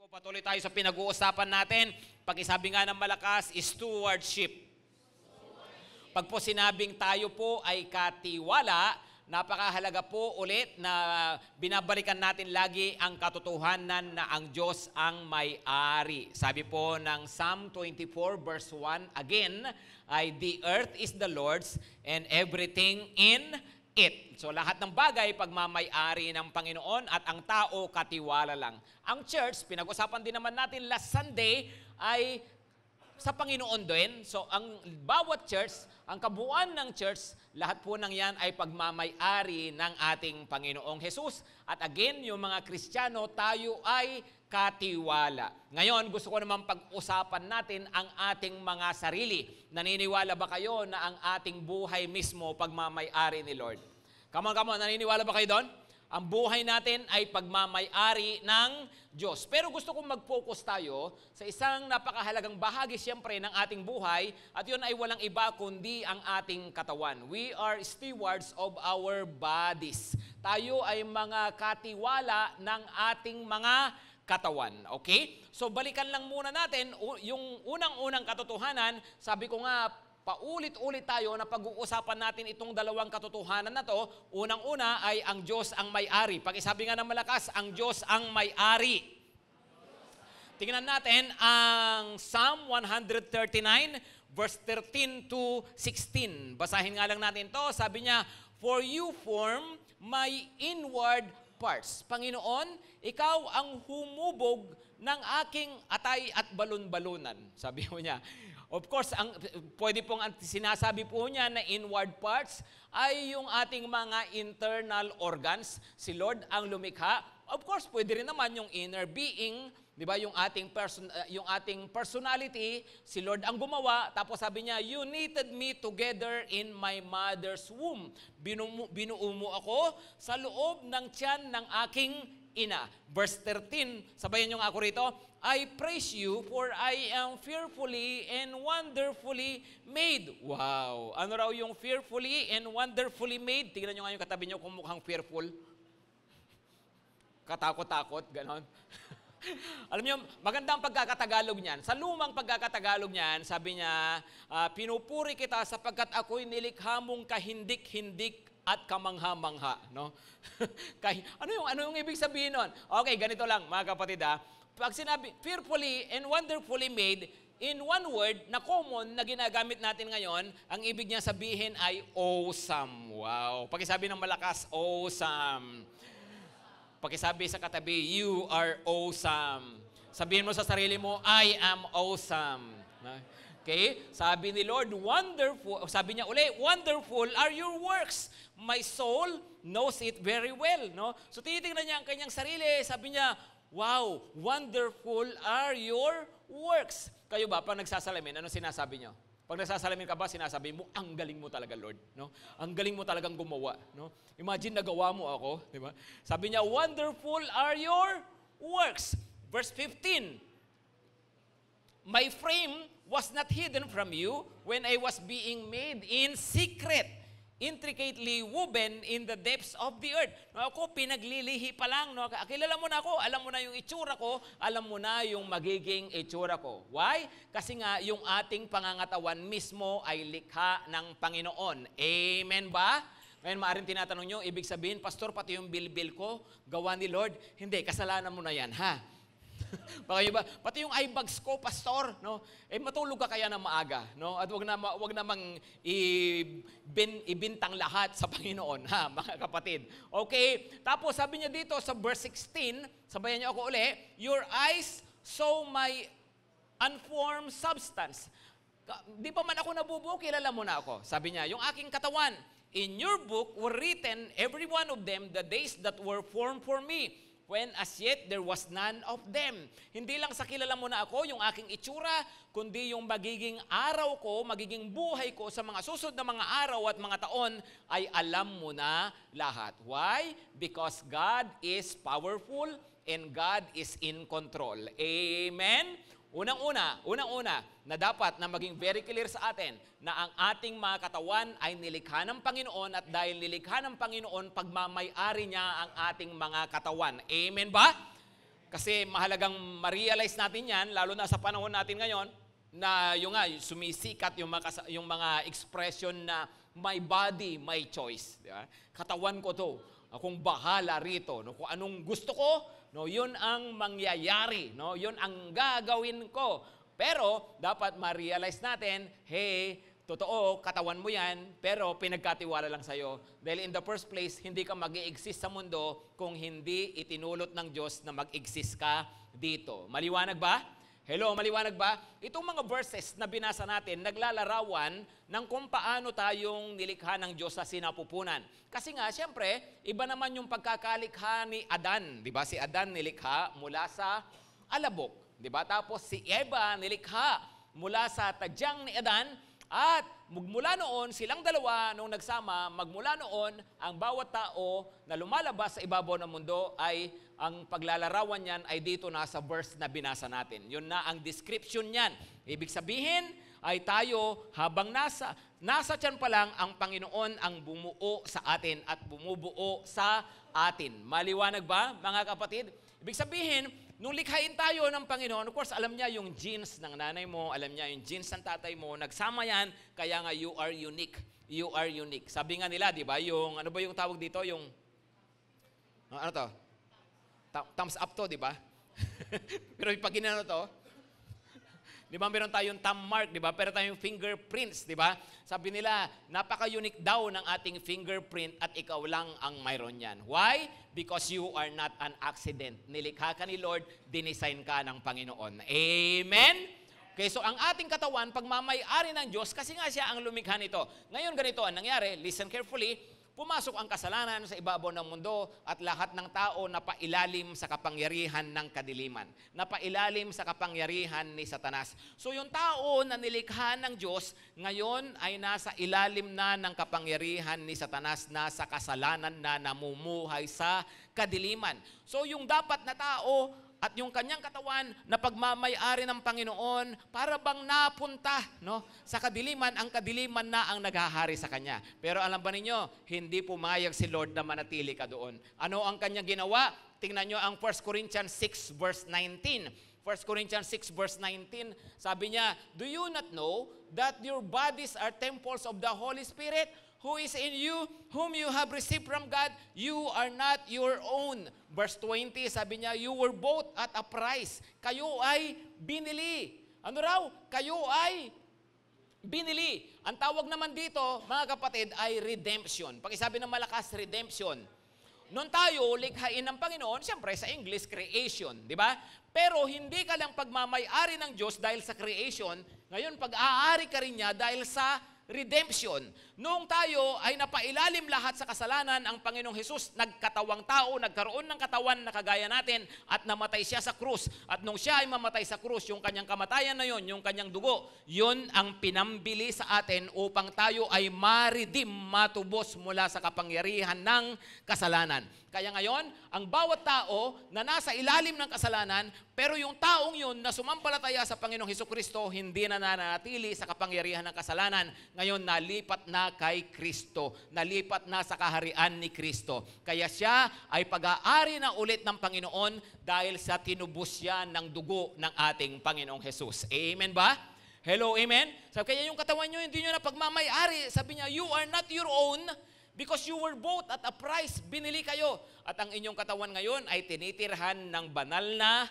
Patuloy tayo sa pinag-uusapan natin. Pag-isabi nga ng malakas, stewardship. Pag po sinabing tayo po ay katiwala, napakahalaga po ulit na binabalikan natin lagi ang katotohanan na ang Diyos ang may-ari. Sabi po ng Psalm 24 verse 1, again, ay the earth is the Lord's and everything in it. So lahat ng bagay pagmamay-ari ng Panginoon at ang tao katiwala lang. Ang church, pinag-usapan din naman natin last Sunday, ay sa Panginoon din. So ang bawat church, ang kabuuan ng church, lahat po ng yan ay pagmamay-ari ng ating Panginoong Jesus. At again, yung mga Kristiyano, tayo ay katiwala. Ngayon, gusto ko naman pag-usapan natin ang ating mga sarili. Naniniwala ba kayo na ang ating buhay mismo pagmamay-ari ni Lord? Come on, naniniwala ba kayo doon? Ang buhay natin ay pagmamay-ari ng Diyos. Pero gusto kong mag-focus tayo sa isang napakahalagang bahagi siyempre ng ating buhay at yun ay walang iba kundi ang ating katawan. We are stewards of our bodies. Tayo ay mga katiwala ng ating mga katawan. Okay? So balikan lang muna natin yung unang-unang katotohanan. Sabi ko nga, paulit-ulit tayo na pag-uusapan natin itong dalawang katotohanan na to. Unang-una ay ang Diyos ang may-ari. Pag-isabi nga ng malakas, ang Diyos ang may-ari. Tingnan natin ang Psalm 139 verse 13 to 16. Basahin nga lang natin to. Sabi niya, "For you form my inward parts." Panginoon, ikaw ang humubog ng aking atay at balon-balunan. Sabi mo niya. Of course, pwede pong sinasabi po niya na inward parts ay yung ating mga internal organs. Si Lord ang lumikha. Of course, pwede rin naman yung inner being, di ba? Yung ating personality, si Lord ang gumawa. Tapos sabi niya, "You knitted me together in my mother's womb." Binuo mo ako sa loob ng tiyan ng aking ina. Verse 13, sabayan niyo nga ako rito, "I praise you for I am fearfully and wonderfully made." Wow! Ano raw yung fearfully and wonderfully made? Tingnan niyo nga yung katabi niyo kung mukhang fearful. Katakot-takot, ganon. Alam niyo, maganda ang pagkakatagalog niyan. Sa lumang pagkakatagalog niyan, sabi niya, "Pinupuri kita sapagkat ako'y nilikha mong kahindik-hindik at kamangha-mangha." No? ano yung ibig sabihin nun? Okay, ganito lang mga kapatid ha. Pag sinabi, fearfully and wonderfully made, in one word na common na ginagamit natin ngayon, ang ibig niya sabihin ay awesome. Wow. Pakisabi ng malakas, awesome. Pakisabi sa katabi, you are awesome. Sabihin mo sa sarili mo, I am awesome. Okay? Sabi ni Lord, wonderful. Sabi niya uli, wonderful are your works. My soul knows it very well. No? So tinitingnan niya ang kanyang sarili. Sabi niya, wow, wonderful are your works. Kayo ba, pag nagsasalamin, ano sinasabi niyo? Pag nagsasalamin ka ba, sinasabi mo, ang galing mo talaga, Lord. No? Ang galing mo talagang gumawa. No? Imagine nagawa mo ako. Di ba? Sabi niya, wonderful are your works. Verse 15, "My frame was not hidden from you when I was being made in secret, intricately woven in the depths of the earth." No, ako, pinaglilihi pa lang. No? Kilala mo na ako, alam mo na yung itsura ko, alam mo na yung magiging itsura ko. Why? Kasi nga, yung ating pangangatawan mismo ay likha ng Panginoon. Amen ba? Ngayon, maaaring tinatanong nyo, ibig sabihin, "Pastor, pati yung bilbil ko, gawa ni Lord." Hindi, kasalanan mo na yan, ha? Pati yung eye bags ko, Pastor, no? Matulog ka kaya na maaga, no? At wag namang ibintang lahat sa Panginoon, ha, mga kapatid. Okay? Tapos sabi niya dito sa verse 16, sabayan niyo ako uli, "Your eyes saw my unformed substance." Di pa man ako nabubuo, kilala mo na ako. Sabi niya, yung aking katawan, "In your book were written, every one of them, the days that were formed for me, when as yet there was none of them." Hindi lang sa kilala mo na ako, yung aking itsura, kundi yung magiging araw ko, magiging buhay ko sa mga susunod na mga araw at mga taon, ay alam mo na lahat. Why? Because God is powerful and God is in control. Amen? Unang-una, na dapat na maging very clear sa atin na ang ating mga katawan ay nilikha ng Panginoon at dahil nilikha ng Panginoon, pagmamay-ari niya ang ating mga katawan. Amen ba? Kasi mahalagang ma-realize natin yan, lalo na sa panahon natin ngayon, na yung nga, sumisikat yung mga expression na my body, my choice. Di ba? Katawan ko to. Akong bahala rito. No? Kung anong gusto ko, no, yun ang mangyayari. No? Yun ang gagawin ko. Pero dapat ma-realize natin, hey, totoo, katawan mo yan, pero pinagkatiwala lang sa'yo. Dahil in the first place, hindi ka mag-i-exist sa mundo kung hindi itinulot ng Diyos na mag-exist ka dito. Maliwanag ba? Hello, maliwanag ba? Itong mga verses na binasa natin, naglalarawan ng kung paano tayong nilikha ng Diyos sa sinapupunan. Kasi nga, siyempre, iba naman yung pagkakalikha ni Adan. Di ba? Si Adan nilikha mula sa alabok. Di ba? Tapos si Eva nilikha mula sa tadyang ni Adan. At magmula noon, silang dalawa, nung nagsama, magmula noon, ang bawat tao na lumalabas sa ibabaw ng mundo ay, ang paglalarawan niyan ay dito na sa verse na binasa natin. Yun na ang description niyan. Ibig sabihin ay tayo habang nasa tiyan pa lang, ang Panginoon ang bumuo sa atin at bumubuo sa atin. Maliwanag ba, mga kapatid? Ibig sabihin, nung likhain tayo ng Panginoon, of course, alam niya yung genes ng nanay mo, alam niya yung genes ng tatay mo, nagsama yan, kaya nga you are unique. You are unique. Sabi nga nila, di ba, yung, ano ba yung tawag dito? Yung, ano to? Thumbs up to, di ba? Pero pag ginano to, di ba, meron tayong thumb mark, di ba? Pero tayong fingerprints, di ba? Sabi nila, napaka-unique daw ng ating fingerprint at ikaw lang ang mayroon yan. Why? Because you are not an accident. Nilikha ka ni Lord, dinisign ka ng Panginoon. Amen? Okay, so ang ating katawan, pagmamay-ari ng Diyos, kasi nga siya ang lumikha nito. Ngayon ganito ang nangyari, listen carefully, pumasok ang kasalanan sa ibabaw ng mundo at lahat ng tao napailalim sa kapangyarihan ng kadiliman. Napailalim sa kapangyarihan ni Satanas. So yung tao na nilikha ng Diyos, ngayon ay nasa ilalim na ng kapangyarihan ni Satanas, nasa kasalanan na namumuhay sa kadiliman. So yung dapat na tao at yung kanyang katawan na pagmamay-ari ng Panginoon, para bang napunta, no, sa kadiliman, ang kadiliman na ang naghahari sa kanya. Pero alam ba ninyo, hindi pumayag si Lord na manatili ka doon. Ano ang kanyang ginawa? Tingnan nyo ang 1 Corinthians 6 verse 19. 1 Corinthians 6 verse 19, sabi niya, do you not know that your bodies are temples of the Holy Spirit, who is in you, whom you have received from God? You are not your own. Verse 20, sabi niya, you were bought at a price. Kayo ay binili. Ano raw? Kayo ay binili. Ang tawag naman dito, mga kapatid, ay redemption. Pag isabi ng malakas, redemption. Noon tayo, likhain ng Panginoon, siyempre sa English, creation, di ba? Pero hindi ka lang pagmamay-ari ng Diyos dahil sa creation, ngayon pag-aari ka rin niya dahil sa redemption. Noong tayo ay napailalim lahat sa kasalanan, ang Panginoong Hesus nagkatawang tao, nagkaroon ng katawan na kagaya natin at namatay siya sa krus. At nung siya ay mamatay sa krus, yung kanyang kamatayan na yon, yung kanyang dugo, yun ang pinambili sa atin upang tayo ay ma-redeem, matubos mula sa kapangyarihan ng kasalanan. Kaya ngayon, ang bawat tao na nasa ilalim ng kasalanan, pero yung taong yun na sumampalataya sa Panginoong Hesukristo, hindi na nananatili sa kapangyarihan ng kasalanan. Ngayon, nalipat na kay Kristo. Nalipat na sa kaharian ni Kristo. Kaya siya ay pag-aari na ulit ng Panginoon dahil sa tinubos siya ng dugo ng ating Panginoong Hesus. Amen ba? Hello, amen? So, kaya yung katawan nyo, hindi nyo na pagmamay-ari. Sabi niya, you are not your own, because you were bought at a price, binili kayo. At ang inyong katawan ngayon ay tinitirhan ng banal na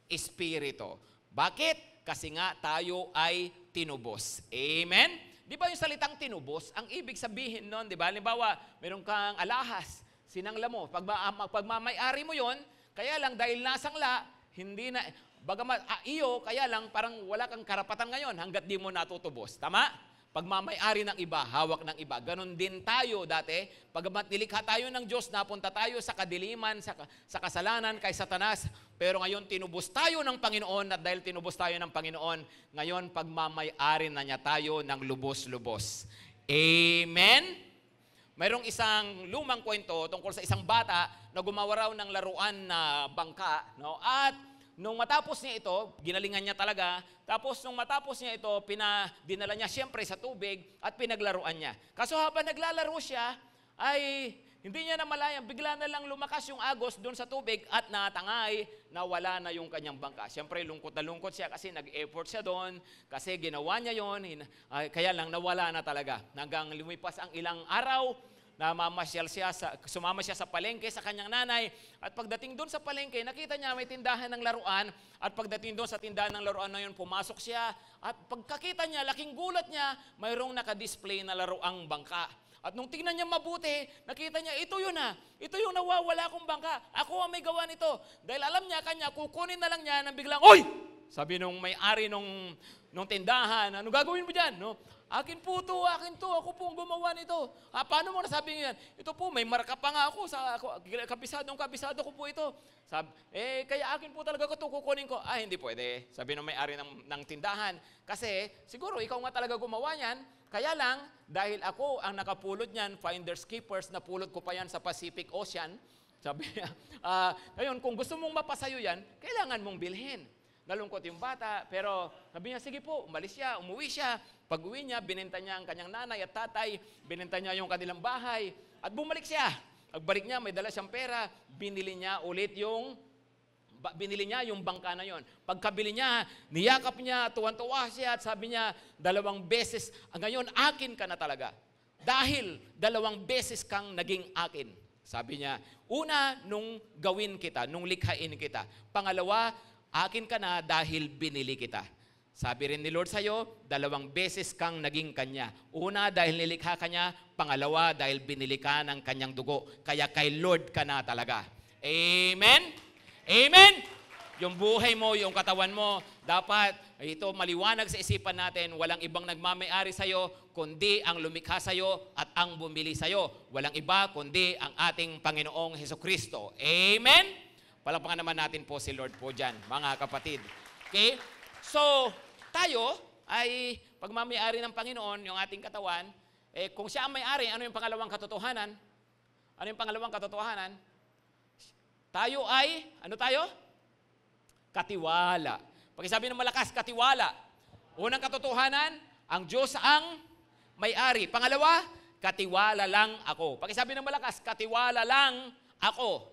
Espiritu. Bakit? Kasi nga tayo ay tinubos. Amen? Di ba yung salitang tinubos, ang ibig sabihin nun, di ba? Halimbawa, meron kang alahas, sinangla mo, pagmamay-ari mo yon, kaya lang dahil nasangla, hindi na, bagamat iyo, kaya lang parang wala kang karapatan ngayon hanggat di mo natutubos. Tama? Pagmamay-ari ng iba, hawak ng iba. Ganon din tayo dati. Pagamat nilikha tayo ng Diyos, napunta tayo sa kadiliman, sa kasalanan kay Satanas. Pero ngayon tinubos tayo ng Panginoon at dahil tinubos tayo ng Panginoon, ngayon pagmamay-ari na niya tayo ng lubos-lubos. Amen? Mayroong isang lumang kwento tungkol sa isang bata na gumawa raw ng laruan na bangka, no? At nung matapos niya ito, ginalingan niya talaga. Tapos nung matapos niya ito, dinala niya siyempre sa tubig at pinaglaruan niya. Kaso habang naglalaro siya, ay Hindi niya namalayan, bigla na lang lumakas yung agos doon sa tubig at natangay, nawala na yung kanyang bangka. Siyempre, lungkot na lungkot siya kasi nag-effort siya doon, kasi ginawa niya yon, kaya lang nawala na talaga. Hanggang lumipas ang ilang araw, sumama siya sa palengke sa kanyang nanay, at pagdating doon sa palengke, nakita niya may tindahan ng laruan, at pagdating doon sa tindahan ng laruan na yun, pumasok siya, at pagkakita niya, laking gulat niya, mayroong nakadisplay na laruang bangka. At nung tingnan niya mabuti, nakita niya, ito yun ha. Ito yung nawawala kong bangka. Ako ang may gawa nito. Dahil alam niya, kanya, kukunin na lang niya nang biglang, oy! Sabi nung may-ari nung tindahan, ano gagawin mo dyan? No? Akin po to, ako po ang gumawa nito. Paano mo nasabi niyan? Ito po, may marka pa nga ako, kabisado ko po ito. Sabi, kaya akin po talaga ito, kukunin ko. Hindi pwede. Sabi nung may-ari ng tindahan. Kasi, siguro, ikaw nga talaga gumawa niyan. Kaya lang, dahil ako ang nakapulot niyan, finders keepers, napulot ko pa yan sa Pacific Ocean. Sabi niya, ngayon, kung gusto mong mapasayo yan, kailangan mong bilhin. Nalungkot yung bata, pero sabi niya, sige po, umalis siya, umuwi siya. Pag-uwi niya, binenta niya ang kanyang nanay at tatay, binenta niya yung kanilang bahay, at bumalik siya. Pagbalik niya, may dala siyang pera, binili niya yung bangka na yon. Pagkabili niya, niyakap niya, tuwan-tuwa siya, at sabi niya, 2 beses, ngayon akin ka na talaga. Dahil 2 beses kang naging akin. Sabi niya, una, nung gawin kita, nung likhain kita. Pangalawa, akin ka na dahil binili kita. Sabi rin ni Lord sa'yo, 2 beses kang naging kanya. Una, dahil nilikha ka niya. Pangalawa, dahil binili ka ng kanyang dugo. Kaya kay Lord ka na talaga. Amen? Amen? Yung buhay mo, yung katawan mo, dapat ito maliwanag sa isipan natin, walang ibang nagmamay-ari sa'yo, kundi ang lumikha sa'yo at ang bumili sa'yo. Walang iba, kundi ang ating Panginoong Hesukristo. Amen? Palakpakan naman natin po si Lord po dyan, mga kapatid. Okay? So, tayo ay pagmamay-ari ng Panginoon, yung ating katawan, kung siya ang may-ari, ano yung pangalawang katotohanan? Ano yung pangalawang katotohanan? Tayo ay, ano tayo? Katiwala. Pakisabi ng malakas, katiwala. Unang katotohanan, ang Diyos ang may-ari. Pangalawa, katiwala lang ako. Pakisabi ng malakas, katiwala lang ako.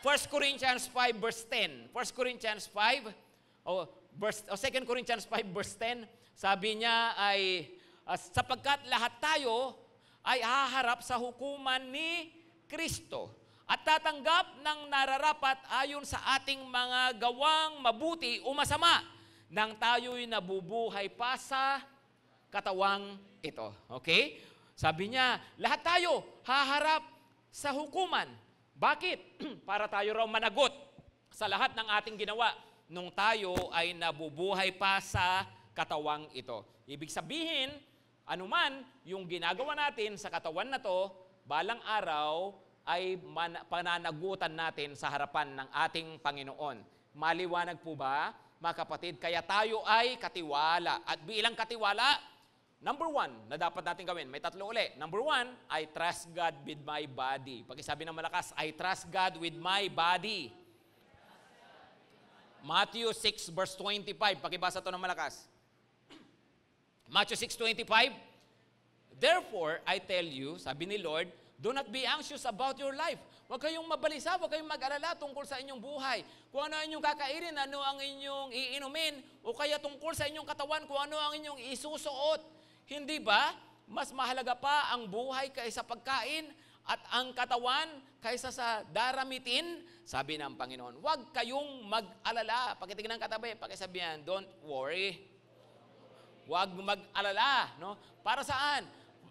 1 Corinthians 5 verse 10. 1 Corinthians 5, 2 Corinthians 5 verse 10, sabi niya ay, sapagkat lahat tayo ay haharap sa hukuman ni Kristo at tatanggap ng nararapat ayon sa ating mga gawang mabuti o masama nang tayo'y nabubuhay pa sa katawang ito. Okay? Sabi niya, lahat tayo haharap sa hukuman. Bakit? Para tayo raw managot sa lahat ng ating ginawa nung tayo ay nabubuhay pa sa katawang ito. Ibig sabihin, anuman yung ginagawa natin sa katawan na to, balang araw ay pananagutan natin sa harapan ng ating Panginoon. Maliwanag po ba, mga kapatid? Kaya tayo ay katiwala. At bilang katiwala, number 1 na dapat natin gawin, may 3 uli. Number 1, I trust God with my body. Pakisabi ng malakas, I trust God with my body. Matthew 6 verse 25. Pakibasa to ng malakas. Matthew 6:25. Therefore, I tell you, sabi ni Lord, do not be anxious about your life. Huwag kayong mabalisa, huwag kayong mag-alala tungkol sa inyong buhay. Kung ano ang inyong kakainin, ano ang inyong iinumin, o kaya tungkol sa inyong katawan, kung ano ang inyong isusuot. Hindi ba? Mas mahalaga pa ang buhay kaysa pagkain at ang katawan kaysa sa daramitin, sabi ng Panginoon. Huwag kayong mag-alala. Pakitignan ng katabi, pakisabihan, don't worry. Huwag mag-alala. No? Para saan?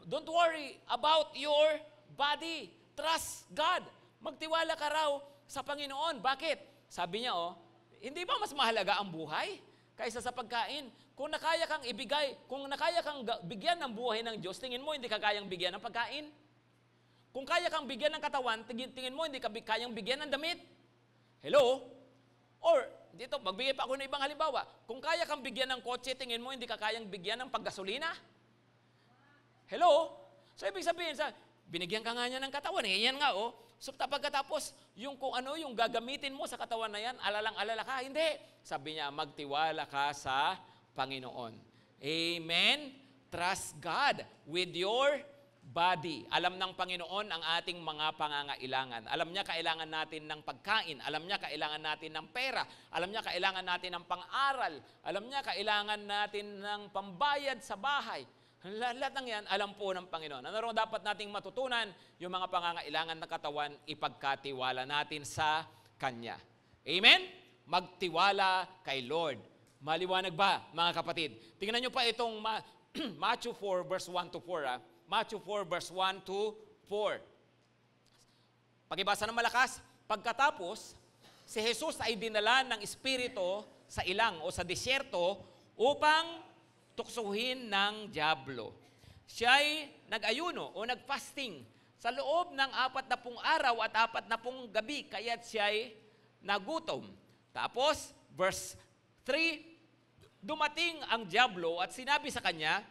Don't worry about your body. Trust God. Magtiwala ka raw sa Panginoon. Bakit? Sabi niya, hindi ba mas mahalaga ang buhay kaysa sa pagkain? Kung nakaya kang ibigay, kung nakaya kang bigyan ng buhay ng Diyos, tingin mo hindi ka kayang bigyan ng pagkain? Kung kaya kang bigyan ng katawan, tingin mo hindi ka kayang bigyan ng damit? Hello? Or, dito, magbigay pa ako ng ibang halimbawa. Kung kaya kang bigyan ng kotse, tingin mo hindi ka kayang bigyan ng paggasolina? Hello? So, ibig sabihin, binigyan ka nga niya ng katawan. Yan nga, So, pagkatapos, yung kung ano yung gagamitin mo sa katawan na yan, alalang-alala ka. Hindi. Sabi niya, magtiwala ka sa Panginoon. Amen? Trust God with your body. Alam ng Panginoon ang ating mga pangangailangan. Alam niya kailangan natin ng pagkain. Alam niya kailangan natin ng pera. Alam niya kailangan natin ng pang-aral. Alam niya kailangan natin ng pambayad sa bahay. Lahat ng yan, alam po ng Panginoon. Ano rin dapat nating matutunan? Yung mga pangangailangan ng katawan, ipagkatiwala natin sa Kanya. Amen? Magtiwala kay Lord. Maliwanag ba, mga kapatid? Tingnan niyo pa itong Matthew 4, verse 1 to 4. Matthew 4, verse 1 to 4. Pakibasa ng malakas, pagkatapos, si Jesus ay dinala ng Espiritu sa ilang o sa disyerto upang tuksuhin ng dyablo. Siya'y nag-ayuno o nag-fasting sa loob ng 40 araw at 40 gabi, kaya't siya'y nagutom. Tapos, verse 3, dumating ang dyablo at sinabi sa kanya,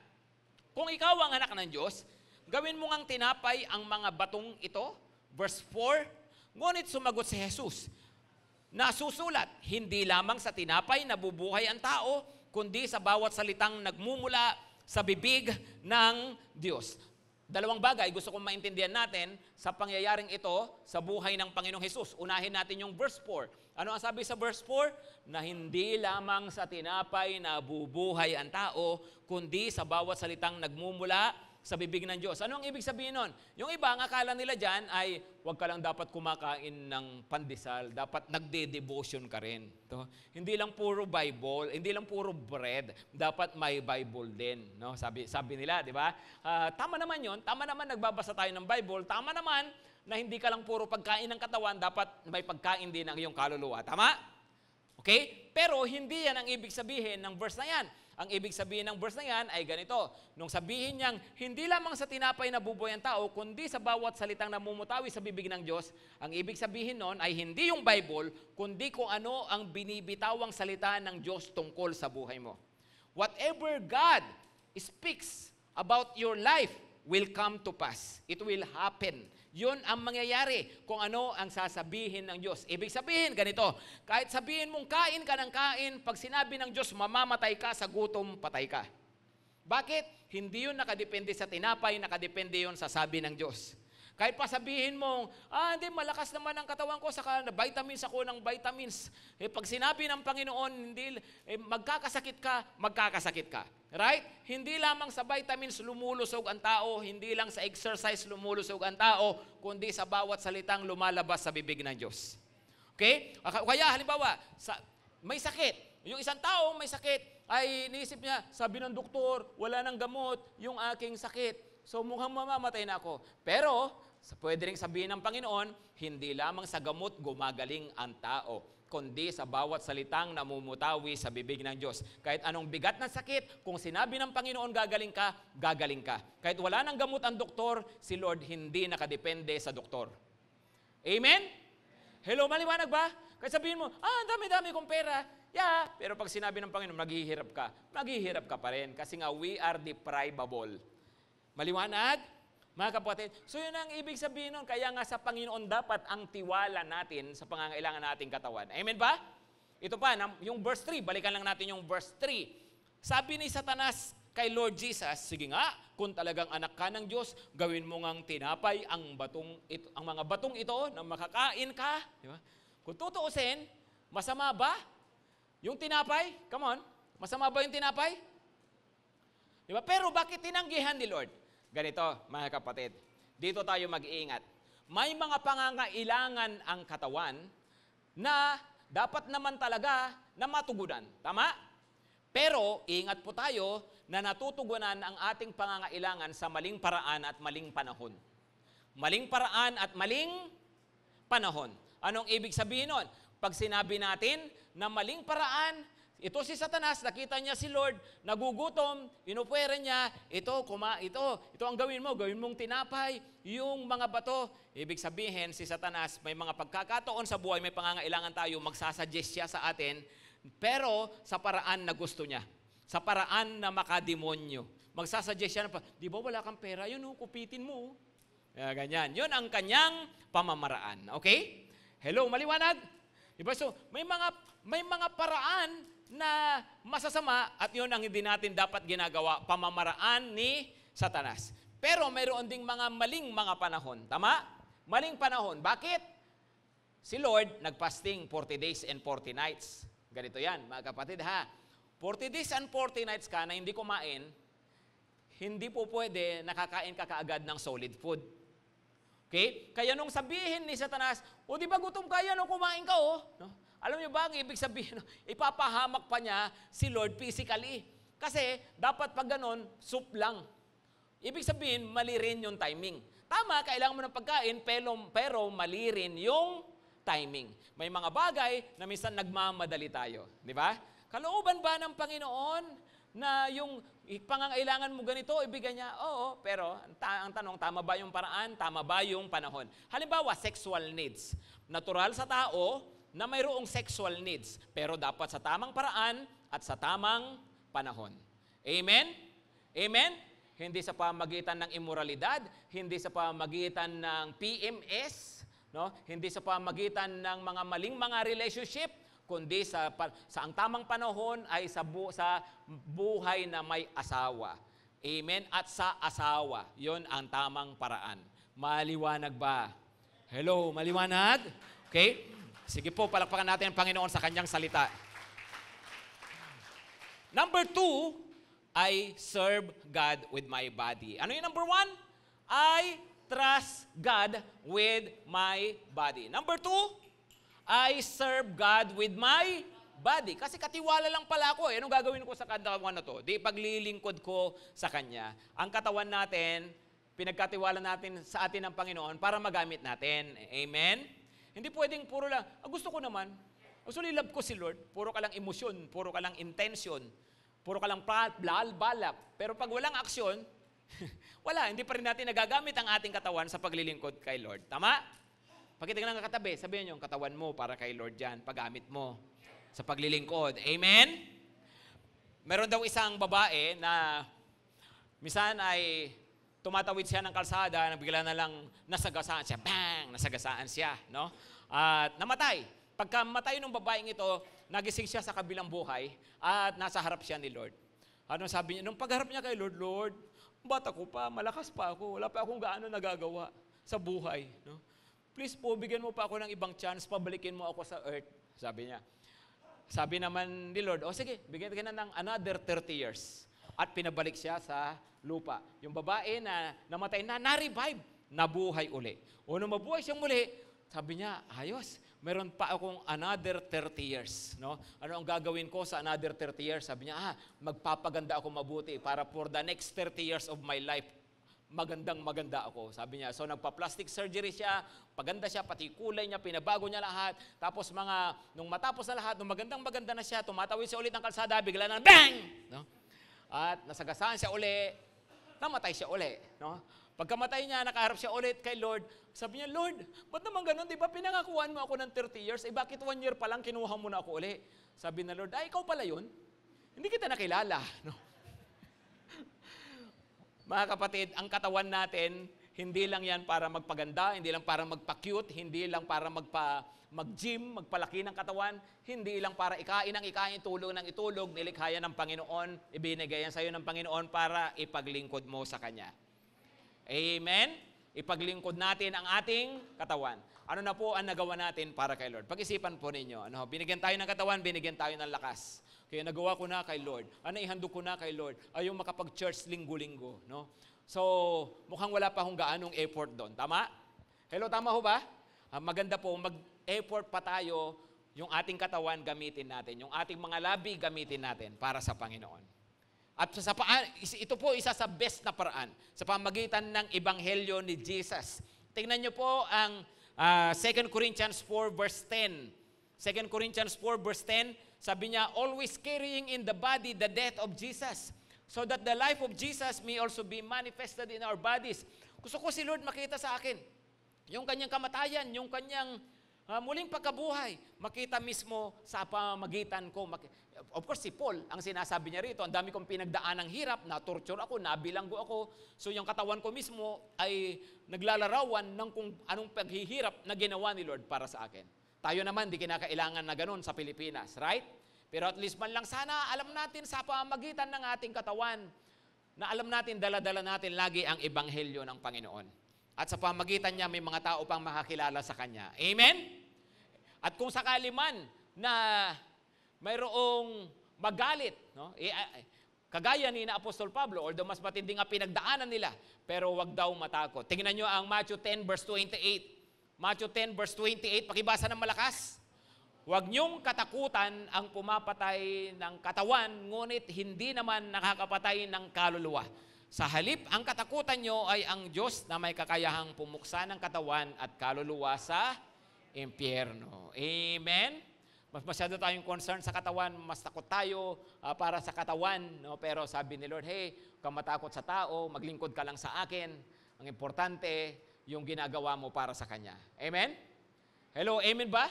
kung ikaw ang anak ng Diyos, gawin mo ngang tinapay ang mga batong ito. Verse 4, ngunit sumagot si Jesus, nasusulat, hindi lamang sa tinapay nabubuhay ang tao, kundi sa bawat salitang nagmumula sa bibig ng Diyos. Dalawang bagay gusto kong maintindihan natin sa pangyayaring ito sa buhay ng Panginoong Jesus. Unahin natin yung verse 4. Ano ang sabi sa verse 4? Na hindi lamang sa tinapay nabubuhay ang tao, kundi sa bawat salitang nagmumula sa bibig ng Diyos. Ano ang ibig sabihin nun? Yung iba, ang akala nila dyan ay huwag ka lang dapat kumakain ng pandesal, dapat nagde-devotion ka rin. Hindi lang puro Bible, hindi lang puro bread, dapat may Bible din. No? Sabi nila, di ba? Tama naman yun, tama naman nagbabasa tayo ng Bible, tama naman na hindi ka lang puro pagkain ng katawan, dapat may pagkain din ang iyong kaluluwa. Tama? Okay? Pero hindi yan ang ibig sabihin ng verse na yan. Ang ibig sabihin ng verse na yan ay ganito. Nung sabihin niyang, hindi lamang sa tinapay nabubuhay ang tao, kundi sa bawat salitang namumutawi sa bibig ng Diyos, ang ibig sabihin nun ay hindi yung Bible, kundi kung ano ang binibitawang salita ng Diyos tungkol sa buhay mo. Whatever God speaks about your life will come to pass. It will happen. Yun ang mangyayari kung ano ang sasabihin ng Diyos. Ibig sabihin, ganito, kahit sabihin mong kain ka ng kain, pag sinabi ng Diyos, mamamatay ka sa gutom, patay ka. Bakit? Hindi yun nakadepende sa tinapay, nakadepende yun sa sabi ng Diyos. Kahit pa sabihin mong, hindi, malakas naman ang katawan ko, saka vitamins ako ng vitamins. Pag sinabi ng Panginoon, hindi, magkakasakit ka. Right? Hindi lamang sa vitamins lumulusog ang tao, hindi lang sa exercise lumulusog ang tao, kundi sa bawat salitang lumalabas sa bibig ng Diyos. Okay? Kaya halimbawa, may sakit. Yung isang tao may sakit, ay iniisip niya, sabi ng doktor, wala nang gamot yung aking sakit. So mukhang mamamatay na ako. Pero, pwede rin sabihin ng Panginoon, hindi lamang sa gamot gumagaling ang tao, kundi sa bawat salitang namumutawi sa bibig ng Diyos. Kahit anong bigat ng sakit, kung sinabi ng Panginoon gagaling ka, gagaling ka. Kahit wala nang gamot ang doktor, si Lord hindi nakadepende sa doktor. Amen? Hello, maliwanag ba? Kahit sabihin mo, dami-dami kong pera. Yeah, pero pag sinabi ng Panginoon, maghihirap ka pa rin. Kasi nga, we are deprivable. Maliwanag? Mga kapatid, so yun ang ibig sabihin nun. Kaya nga sa Panginoon dapat ang tiwala natin sa pangangailangan nating katawan. Amen ba? Ito pa, yung verse 3, balikan lang natin yung verse 3. Sabi ni Satanas kay Lord Jesus, sige nga, kung talagang anak ka ng Diyos, gawin mo ngang tinapay ang mga batong ito na makakain ka. Di ba? Kung tutuusin, masama ba yung tinapay? Come on, masama ba yung tinapay? Di ba? Pero bakit tinanggihan ni Lord? Ganito, mga kapatid, dito tayo mag-iingat. May mga pangangailangan ang katawan na dapat naman talaga na matugunan. Tama? Pero, ingat po tayo na natutugunan ang ating pangangailangan sa maling paraan at maling panahon. Maling paraan at maling panahon. Anong ibig sabihin nun? Pag sinabi natin na maling paraan, ito si Satanas, nakita niya si Lord, nagugutom, inupwera niya, ito ang gawin mong tinapay, yung mga bato. Ibig sabihin, si Satanas, may mga pagkakataon sa buhay, may pangangailangan tayo, magsasuggest siya sa atin, pero sa paraan na gusto niya, sa paraan na makademonyo. Magsasuggest siya na, di ba wala kang pera, yun kupitin mo. Ganyan, yun ang kanyang pamamaraan. Okay? Hello, maliwanag? Diba? So, may mga paraan na masasama at yun ang hindi natin dapat ginagawa, pamamaraan ni Satanas. Pero mayroon ding mga maling mga panahon. Tama? Maling panahon. Bakit? Si Lord nagpasting 40 days and 40 nights. Ganito yan, mga kapatid ha. 40 days and 40 nights ka na hindi kumain, hindi po pwede nakakain ka kaagad ng solid food. Okay? Kaya nung sabihin ni Satanas, o di ba gutom ka yan o kumain ka o? No? Alam niyo ba ang ibig sabihin? Ipapahamak pa niya si Lord physically. Kasi dapat pag ganon, soup lang. Ibig sabihin, mali rin yung timing. Tama, kailangan mo ng pagkain, pero mali rin yung timing. May mga bagay na minsan nagmamadali tayo. Di ba? Kalooban ba ng Panginoon na yung pangangailangan mo ganito, ibigay niya? Oo, pero ang tanong, tama ba yung paraan? Tama ba yung panahon? Halimbawa, sexual needs. Natural sa tao na mayroong sexual needs, pero dapat sa tamang paraan at sa tamang panahon. Amen? Amen? Hindi sa pamagitan ng immoralidad, hindi sa pamagitan ng PMS, no? Hindi sa pamagitan ng mga maling mga relationship, kundi sa ang tamang panahon ay sa buhay na may asawa. Amen? At sa asawa, yon ang tamang paraan. Maliwanag ba? Hello, maliwanag? Okay? Sige po, palakpakan natin ang Panginoon sa kanyang salita. Number 2, I serve God with my body. Ano yung number 1? I trust God with my body. Number 2, I serve God with my body. Kasi katiwala lang pala ako. Anong gagawin ko sa katawan na to? Di paglilingkod ko sa Kanya. Ang katawan natin, pinagkatiwala natin sa atin ng Panginoon para magamit natin. Amen? Hindi pwedeng puro lang, gusto ko naman. Actually, love ko si Lord. Puro ka lang emosyon, puro ka lang intention, puro ka lang balak. Pero pag walang aksyon, wala. Hindi pa rin natin nagagamit ang ating katawan sa paglilingkod kay Lord. Tama? Pagkitingnan ng katabi, sabihin niyo, yung katawan mo para kay Lord yan, paggamit mo sa paglilingkod. Amen? Meron daw isang babae na minsan ay tumatawid siya ng kalsada, bigla na lang nasagasaan siya. Bang! Nasagasaan siya. No? At namatay. Pagka matay ng babaeng ito, nagising siya sa kabilang buhay at nasa harap siya ni Lord. Ano sabi niya? Nung pagharap niya kay Lord, Lord, bata ko pa, malakas pa ako, wala pa akong gaano nagagawa sa buhay. No? Please po, bigyan mo pa ako ng ibang chance, pabalikin mo ako sa earth. Sabi niya. Sabi naman ni Lord, sige, bigyan ka na ng another 30 years. At pinabalik siya sa lupa. Yung babae na namatay na, na-revive, nabuhay uli. O nung mabuhay siyang muli, sabi niya, ayos, meron pa akong another 30 years. No? Ano ang gagawin ko sa another 30 years? Sabi niya, magpapaganda ako mabuti para for the next 30 years of my life, maganda ako. Sabi niya, so nagpa-plastic surgery siya, paganda siya, pati kulay niya, pinabago niya lahat. Tapos nung matapos na lahat, nung maganda na siya, tumatawid siya ulit ng kalsada, bigla na, bang! No? At nasagasaan siya uli, namatay siya uli. No? Pagkamatay niya, nakaharap siya ulit kay Lord. Sabi niya, Lord, ba't naman ganun? Di ba pinangakuan mo ako ng 30 years? Bakit 1 year pa lang kinuha mo na ako uli? Sabi na Lord, ikaw pala yun? Hindi kita nakilala. No? Mga kapatid, ang katawan natin, hindi lang yan para magpaganda, hindi lang para magpa-cute, hindi lang para mag-gym, magpalaki ng katawan, hindi lang para ikain ng ikain, tulog ng itulog, nilikha yan ng Panginoon, ibinigay yan sa iyo ng Panginoon para ipaglingkod mo sa Kanya. Amen? Ipaglingkod natin ang ating katawan. Ano na po ang nagawa natin para kay Lord? Pag-isipan po ninyo. Binigyan tayo ng katawan, binigyan tayo ng lakas. Kaya nagawa ko na kay Lord. Ihandog ko na kay Lord. Yung makapag-church linggo-linggo. No? So, mukhang wala pa akong gaanong effort doon. Tama? Hello, tama ho ba? Maganda po, mag-effort pa tayo, yung ating katawan gamitin natin. Yung ating mga labi gamitin natin para sa Panginoon. At ito po isa sa best na paraan sa pamagitan ng Ebanghelyo ni Jesus. Tingnan niyo po ang 2 Corinthians 4 verse 10. 2 Corinthians 4 verse 10, sabi niya, always carrying in the body the death of Jesus, so that the life of Jesus may also be manifested in our bodies. Gusto ko si Lord makita sa akin. Yung kanyang kamatayan, yung kanyang muling pagkabuhay, makita mismo sa pamagitan ko. Of course, si Paul, ang sinasabi niya rito, ang dami kong pinagdaan ng hirap, na-torture ako, nabilanggo ako. So yung katawan ko mismo ay naglalarawan ng kung anong paghihirap na ginawa ni Lord para sa akin. Tayo naman, di kinakailangan na ganun sa Pilipinas, right? Pero at least man lang sana, alam natin sa pamagitan ng ating katawan, na alam natin, dala-dala natin lagi ang ebanghelyo ng Panginoon. At sa pamagitan niya, may mga tao pang makakilala sa Kanya. Amen? At kung sakali man na mayroong magalit, no? Kagaya ni na Apostol Pablo, although mas matindi nga pinagdaanan nila, pero wag daw matakot. Tingnan nyo ang Matthew 10 verse 28. Matthew 10 verse 28, pakibasa ng malakas. Huwag niyong katakutan ang pumapatay ng katawan, ngunit hindi naman nakakapatay ng kaluluwa. Sa halip, ang katakutan niyo ay ang Diyos na may kakayahang pumuksa ng katawan at kaluluwa sa impyerno. Amen? Mas masyado tayong concern sa katawan, mas takot tayo para sa katawan. No? Pero sabi ni Lord, hey, huwag kang matakot sa tao, maglingkod ka lang sa akin. Ang importante, yung ginagawa mo para sa Kanya. Amen? Hello, amen ba?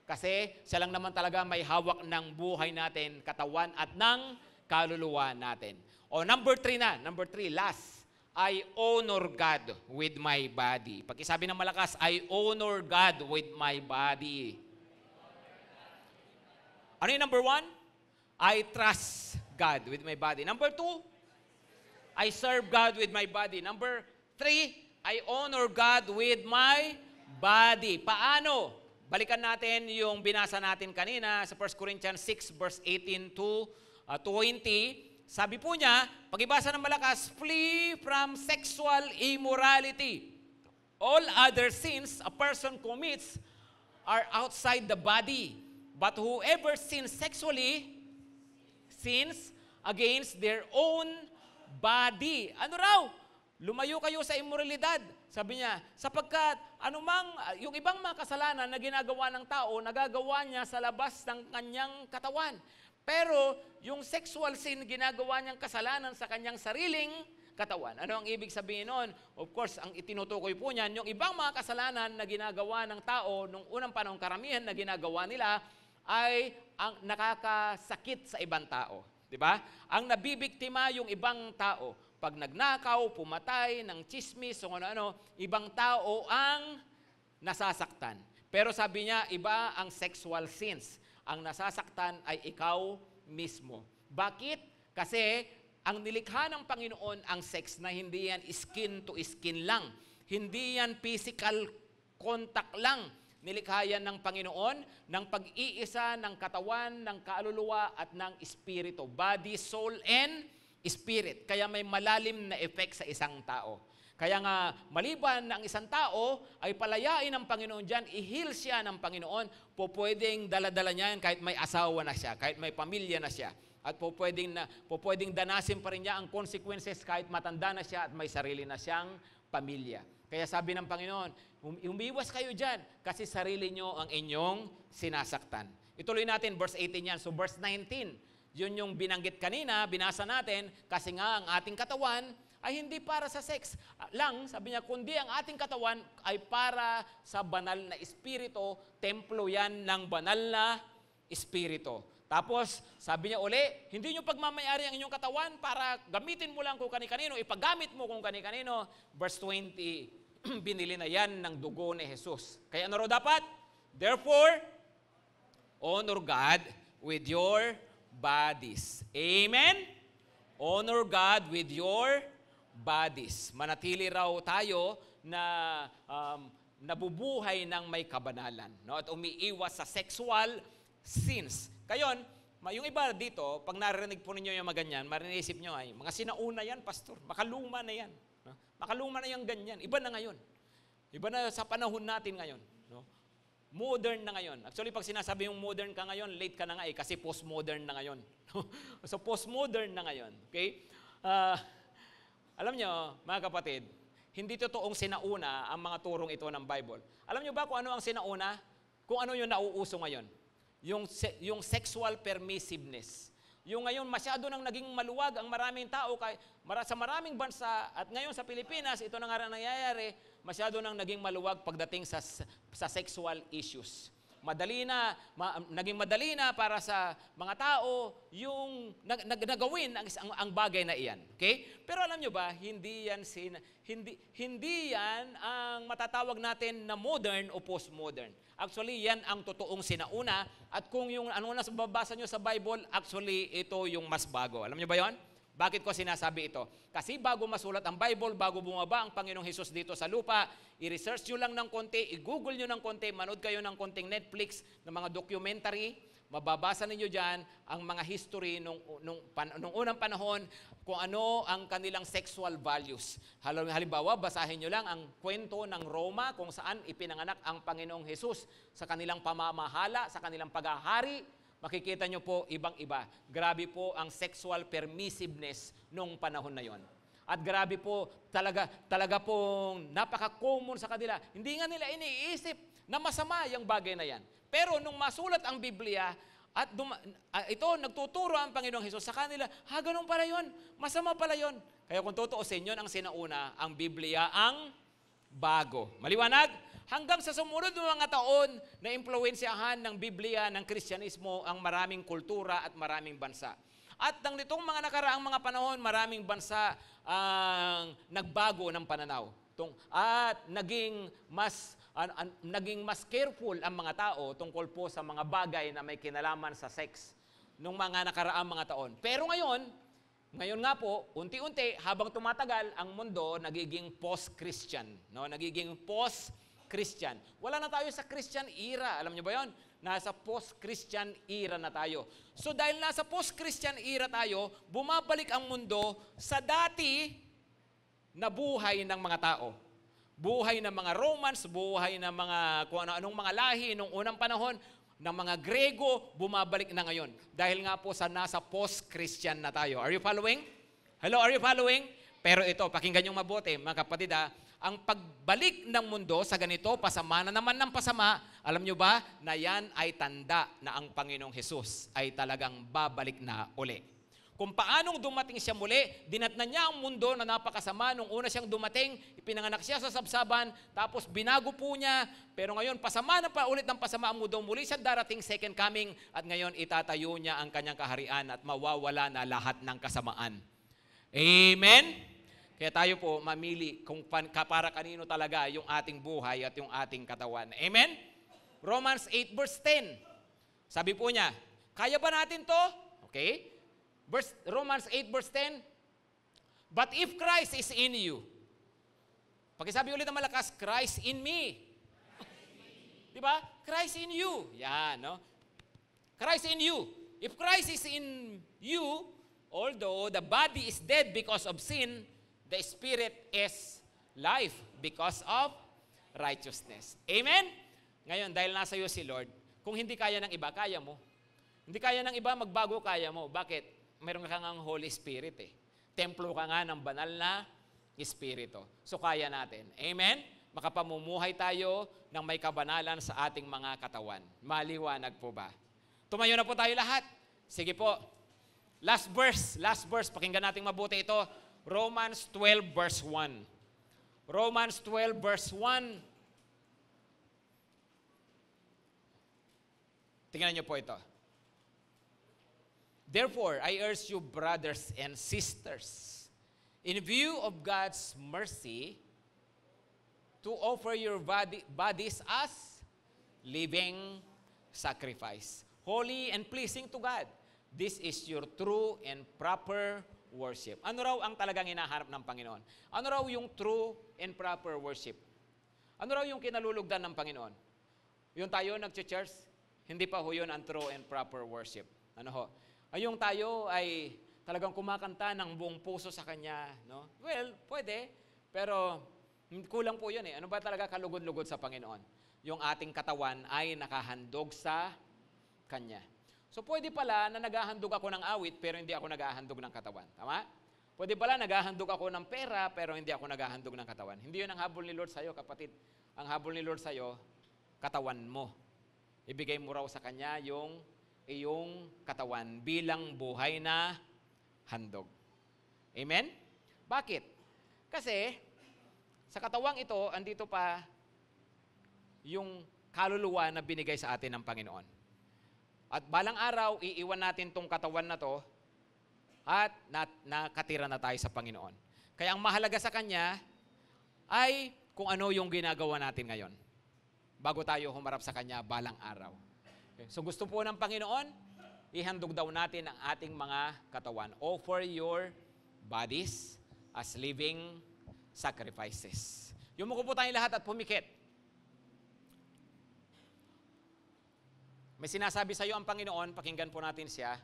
Kasi siya lang naman talaga may hawak ng buhay natin, katawan at ng kaluluwa natin. O number 3 na, number 3, last. I honor God with my body. Pag-isabi ng malakas, I honor God with my body. Ano yung number 1? I trust God with my body. Number 2, I serve God with my body. Number 3, I honor God with my body. Paano? Balikan natin yung binasa natin kanina sa 1 Corinthians 6 verse 18 to 20. Sabi po niya, pag-ibasa ng malakas, flee from sexual immorality. All other sins a person commits are outside the body. But whoever sins sexually, sins against their own body. Ano raw? Lumayo kayo sa immoralidad. Sabi niya, sapagkat yung ibang mga kasalanan na ginagawa ng tao, nagagawa niya sa labas ng kanyang katawan. Pero yung sexual sin, ginagawa niyang kasalanan sa kanyang sariling katawan. Ano ang ibig sabihin nun? Of course, ang itinutukoy po niyan, yung ibang mga kasalanan na ginagawa ng tao, nung unang panahon karamihan na ginagawa nila, ay ang nakakasakit sa ibang tao. Diba? Ang nabibiktima yung ibang tao. Pag nagnakaw, pumatay, ng chismis, o ano-ano, ibang tao ang nasasaktan. Pero sabi niya, iba ang sexual sins. Ang nasasaktan ay ikaw mismo. Bakit? Kasi ang nilikha ng Panginoon ang sex na hindi yan skin to skin lang. Hindi yan physical contact lang. Nilikha yan ng Panginoon ng pag-iisa ng katawan, ng kaluluwa at ng espiritu. Body, soul, and spirit. Kaya may malalim na effect sa isang tao. Kaya nga, maliban na ang isang tao ay palayain ng Panginoon dyan, i-heal siya ng Panginoon, pwedeng dala-dala niya yan kahit may asawa na siya, kahit may pamilya na siya. At pwedeng danasin pa rin niya ang consequences kahit matanda na siya at may sarili na siyang pamilya. Kaya sabi ng Panginoon, umiwas kayo dyan kasi sarili nyo ang inyong sinasaktan. Ituloy natin, verse 18 yan. So verse 19, yun yung binanggit kanina, binasa natin, kasi nga ang ating katawan ay hindi para sa sex lang, sabi niya, kundi ang ating katawan ay para sa banal na espiritu, templo yan ng banal na espiritu. Tapos, sabi niya uli, hindi nyo pagmamayari ang inyong katawan para gamitin mo lang kung kani-kanino, ipagamit mo kung kani-kanino. Verse 20, binili na yan ng dugo ni Jesus. Kaya ano raw dapat? Therefore, honor God with your bodies. Amen? Honor God with your bodies. Manatili raw tayo na nabubuhay ng may kabanalan, no? At umiiwas sa sexual sins. Kayon, yung iba dito, pag narinig po ninyo yung mga ganyan, marinisip nyo ay, mga sinauna yan, pastor, makaluma na yan. No? Makaluma na yung ganyan. Iba na ngayon. Iba na sa panahon natin ngayon. No? Modern na ngayon. Actually, pag sinasabi yung modern ka ngayon, late ka na nga kasi postmodern na ngayon. So, postmodern na ngayon. Okay? Alam nyo, mga kapatid, hindi totoong sinauna ang mga turong ito ng Bible. Alam nyo ba kung ano ang sinauna? Kung ano yung nauuso ngayon? Yung sexual permissiveness. Yung ngayon masyado nang naging maluwag ang maraming tao, sa maraming bansa, at ngayon sa Pilipinas, ito na nga nangyayari, masyado nang naging maluwag pagdating sa sexual issues. Naging madali na para sa mga tao yung nagawin ang bagay na iyan. Okay? Pero alam nyo ba, hindi yan ang matatawag natin na modern o postmodern. Actually, yan ang totoong sinauna. At kung yung ano na babasa nyo sa Bible, actually, ito yung mas bago. Alam nyo ba yon? Bakit ko sinasabi ito? Kasi bago masulat ang Bible, bago bumaba ang Panginoong Hesus dito sa lupa, i-research nyo lang ng konti, i-google nyo ng konti, manood kayo ng konting Netflix, ng mga documentary, mababasa ninyo dyan ang mga history nung unang panahon, kung ano ang kanilang sexual values. Halimbawa, basahin nyo lang ang kwento ng Roma kung saan ipinanganak ang Panginoong Hesus sa kanilang pamamahala, sa kanilang paghahari. Makikita nyo po ibang-iba. Grabe po ang sexual permissiveness nung panahon na yon. At grabe po, talaga pong napaka-common sa kanila. Hindi nga nila iniisip na masama yung bagay na yan. Pero nung masulat ang Biblia, at ito, nagtuturo ang Panginoong Hesus sa kanila, ganun pala yun, masama pala yun. Kaya kung tutuusin yun ang sinauna, ang Biblia ang bago. Maliwanag? Hanggang sa sumunod ng mga taon na impluwensyahan ng Biblia, ng Kristyanismo, ang maraming kultura at maraming bansa. At nang nitong mga nakaraang mga panahon, maraming bansa ang nagbago ng pananaw. At naging mas careful ang mga tao tungkol po sa mga bagay na may kinalaman sa sex nung mga nakaraang mga taon. Pero ngayon nga po, unti-unti, habang tumatagal, ang mundo nagiging post-Christian. No? Nagiging post-Christian. Wala na tayo sa Christian era. Alam niyo ba yon? Nasa post-Christian era na tayo. So dahil nasa post-Christian era tayo, bumabalik ang mundo sa dati na buhay ng mga tao. Buhay ng mga Romans, buhay ng mga kung ano-anong mga lahi nung unang panahon, ng mga Grego, bumabalik na ngayon. Dahil nga po sa nasa post-Christian na tayo. Are you following? Hello, are you following? Pero ito, pakinggan nyo mabuti, mga kapatid ang pagbalik ng mundo sa ganito, pasama na naman ng pasama, alam nyo ba na yan ay tanda na ang Panginoong Hesus ay talagang babalik na uli. Kung paanong dumating siya muli, dinatnan niya ang mundo na napakasama. Nung una siyang dumating, ipinanganak siya sa sabsaban, tapos binago po niya. Pero ngayon, pasama na pa ulit ng pasama ang mundo. Muli siya darating second coming, at ngayon itatayo niya ang kanyang kaharian at mawawala na lahat ng kasamaan. Amen? Kaya tayo po mamili kung para kanino talaga yung ating buhay at yung ating katawan. Amen? Romans 8 verse 10. Sabi po niya, kaya ba natin to? Okay? Romans 8 verse 10, but if Christ is in you, pakisabi ulit ng malakas, Christ in me. Diba? Christ in you. Yan, no? Christ in you. If Christ is in you, although the body is dead because of sin, the spirit is life because of righteousness. Amen? Ngayon, dahil nasa iyo si Lord, kung hindi kaya ng iba, kaya mo. Hindi kaya ng iba, magbago, kaya mo. Bakit? Meron ka ngang Holy Spirit Templo ka nga ng banal na Espiritu. So kaya natin. Amen? Makapamumuhay tayo ng may kabanalan sa ating mga katawan. Maliwanag po ba? Tumayo na po tayo lahat. Sige po. Last verse. Pakinggan natin mabuti ito. Romans 12 verse 1. Romans 12 verse 1. Tingnan niyo po ito. Therefore, I urge you, brothers and sisters, in view of God's mercy, to offer your bodies as living sacrifice, holy and pleasing to God. This is your true and proper worship. Ano raw ang talagang hinahanap ng Panginoon? Ano raw yung true and proper worship? Ano raw yung kinalulugdan ng Panginoon? Yung tayo nag-church, hindi pa ho yun ang true and proper worship. Ano ho? Yung tayo ay talagang kumakanta ng buong puso sa Kanya, no? Well, pwede, pero kulang po yun Ano ba talaga kalugod-lugod sa Panginoon? Yung ating katawan ay nakahandog sa Kanya. So pwede pala na naghahandog ako ng awit, pero hindi ako naghahandog ng katawan. Tama? Pwede pala naghahandog ako ng pera, pero hindi ako naghahandog ng katawan. Hindi yun ang habol ni Lord sa'yo, kapatid. Ang habol ni Lord sa'yo, katawan mo. Ibigay mo raw sa Kanya yung iyong katawan bilang buhay na handog. Amen? Bakit? Kasi sa katawang ito, andito pa yung kaluluwa na binigay sa atin ng Panginoon. At balang araw, iiwan natin tong katawan na to at nakatira na tayo sa Panginoon. Kaya ang mahalaga sa Kanya ay kung ano yung ginagawa natin ngayon bago tayo humarap sa Kanya balang araw. Okay. So gusto po ng Panginoon, ihandog daw natin ang ating mga katawan. Offer your bodies as living sacrifices. Yumuko po tayong lahat at pumikit. May sinasabi sa iyo ang Panginoon, pakinggan po natin siya.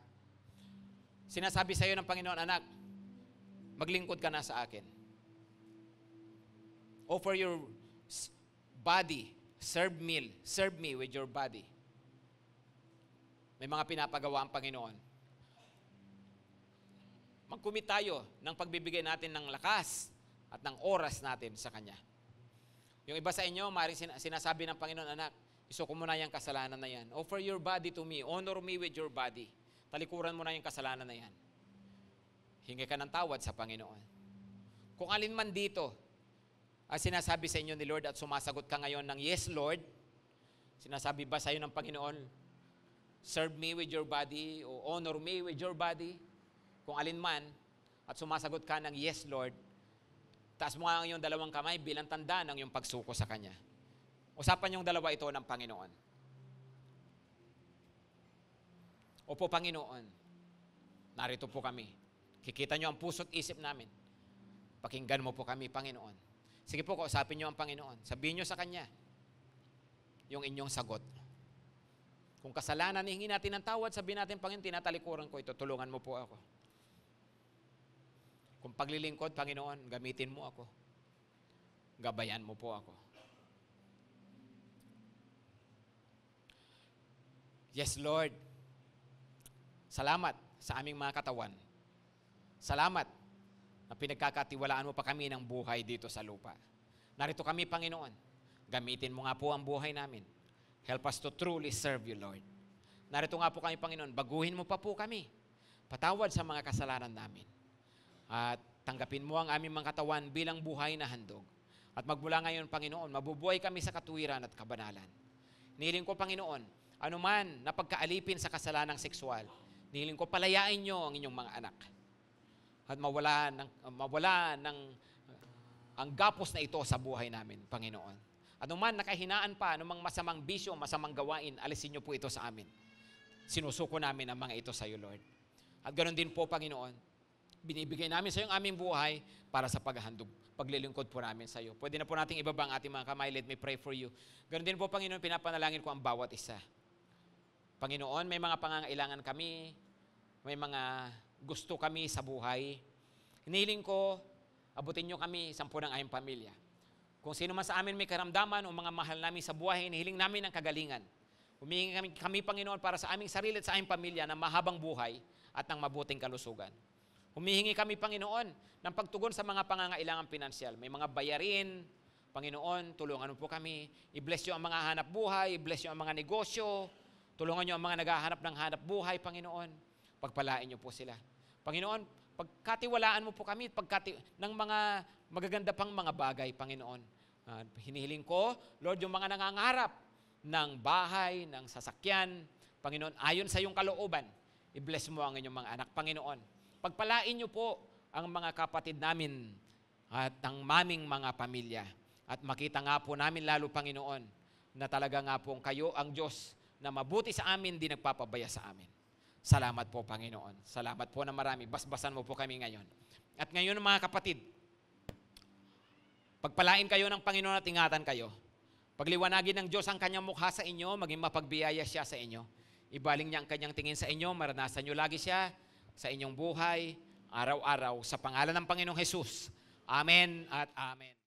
Sinasabi sa iyo ng Panginoon, anak, maglingkod ka na sa akin. Offer your body, serve me with your body. May mga pinapagawa ang Panginoon. Mag-commit tayo ng pagbibigay natin ng lakas at ng oras natin sa Kanya. Yung iba sa inyo, maaaring sinasabi ng Panginoon, anak, isuko mo na yung kasalanan na yan. Offer your body to me. Honor me with your body. Talikuran mo na yung kasalanan na yan. Hingi ka ng tawad sa Panginoon. Kung alin man dito, ang sinasabi sa inyo ni Lord at sumasagot ka ngayon ng, yes, Lord, sinasabi ba sa iyo ng Panginoon, serve me with your body o honor me with your body? Kung alin man, at sumasagot ka ng, yes, Lord, taas mo nga ang iyong dalawang kamay bilang tanda ng iyong pagsuko sa Kanya. Usapan yung dalawa ito ng Panginoon. Opo, Panginoon, narito po kami. Kikita nyo ang puso't isip namin. Pakinggan mo po kami, Panginoon. Sige po, kausapin nyo ang Panginoon. Sabihin nyo sa Kanya yung inyong sagot. Kung kasalanan, hihingi natin ng tawad, sabihin natin, Panginoon, tinatalikuran ko ito, tulungan mo po ako. Kung paglilingkod, Panginoon, gamitin mo ako. Gabayan mo po ako. Yes, Lord. Salamat sa aming mga katawan. Salamat na pinagkakatiwalaan mo pa kami ng buhay dito sa lupa. Narito kami, Panginoon. Gamitin mo nga po ang buhay namin. Help us to truly serve you, Lord. Narito nga po kami, Panginoon. Baguhin mo pa po kami. Patawad sa mga kasalanan namin. At tanggapin mo ang aming mga katawan bilang buhay na handog. At magmula ngayon, Panginoon, mabubuhay kami sa katuwiran at kabanalan. Nihiling ko, Panginoon, anuman na pagkaalipin sa kasalanang sexual, nihiling ko palayain nyo ang inyong mga anak. At mawala ng ang gapos na ito sa buhay namin, Panginoon. Anuman nakahinaan pa, anumang masamang bisyo, masamang gawain, alisin nyo po ito sa amin. Sinusuko namin ang mga ito sa iyo, Lord. At ganoon din po, Panginoon, binibigay namin sa iyo ang aming buhay para sa paghahandog, paglilingkod po namin sa iyo. Pwede na po nating ibaba ang ating mga kamay. Let me pray for you. Ganoon din po, Panginoon, pinapanalangin ko ang bawat isa. Panginoon, may mga pangangailangan kami, may mga gusto kami sa buhay. Hinihiling ko, abutin nyo kami, 10 ng aming pamilya. Kung sino man sa amin may karamdaman o mga mahal namin sa buhay, hinihiling namin ang kagalingan. Humingi kami, Panginoon, para sa aming sarili at sa aming pamilya ng mahabang buhay at ng mabuting kalusugan. Humihingi kami, Panginoon, ng pagtugon sa mga pangangailangan pinansyal. May mga bayarin, Panginoon, tulungan mo po kami. I-bless nyo ang mga hanap buhay, i-bless nyo ang mga negosyo, tulungan nyo ang mga naghahanap ng hanap buhay, Panginoon. Pagpalain nyo po sila. Panginoon, pagkatiwalaan mo po kami ng mga magaganda pang mga bagay, Panginoon. Hinihiling ko, Lord, yung mga nangangarap ng bahay, ng sasakyan, Panginoon, ayon sa iyong kalooban, i-bless mo ang inyong mga anak, Panginoon. Pagpalain nyo po ang mga kapatid namin at ang maming mga pamilya. At makita nga po namin lalo, Panginoon, na talaga nga po kayo ang Diyos na mabuti sa amin, di nagpapabaya sa amin. Salamat po, Panginoon. Salamat po na marami. Basbasan mo po kami ngayon. At ngayon, mga kapatid, pagpalain kayo ng Panginoon at ingatan kayo. Pagliwanagin ng Diyos ang kanyang mukha sa inyo, maging mapagbiyaya siya sa inyo. Ibaling niya ang kanyang tingin sa inyo, maranasan niyo lagi siya sa inyong buhay, araw-araw, sa pangalan ng Panginoong Jesus. Amen at amen.